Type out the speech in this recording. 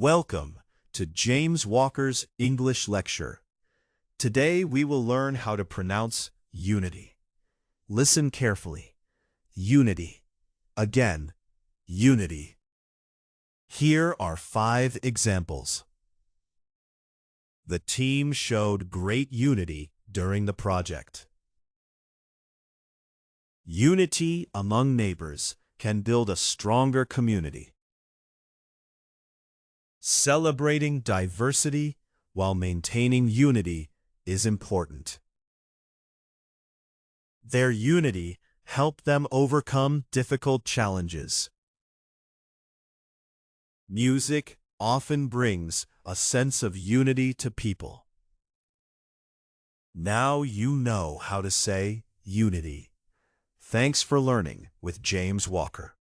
Welcome to James Walker's English lecture. Today we will learn how to pronounce unity. Listen carefully. Unity. Again, unity. Here are 5 examples. The team showed great unity during the project. Unity among neighbors can build a stronger community. Celebrating diversity while maintaining unity is important. Their unity helped them overcome difficult challenges. Music often brings a sense of unity to people. Now you know how to say unity. Thanks for learning with James Walker.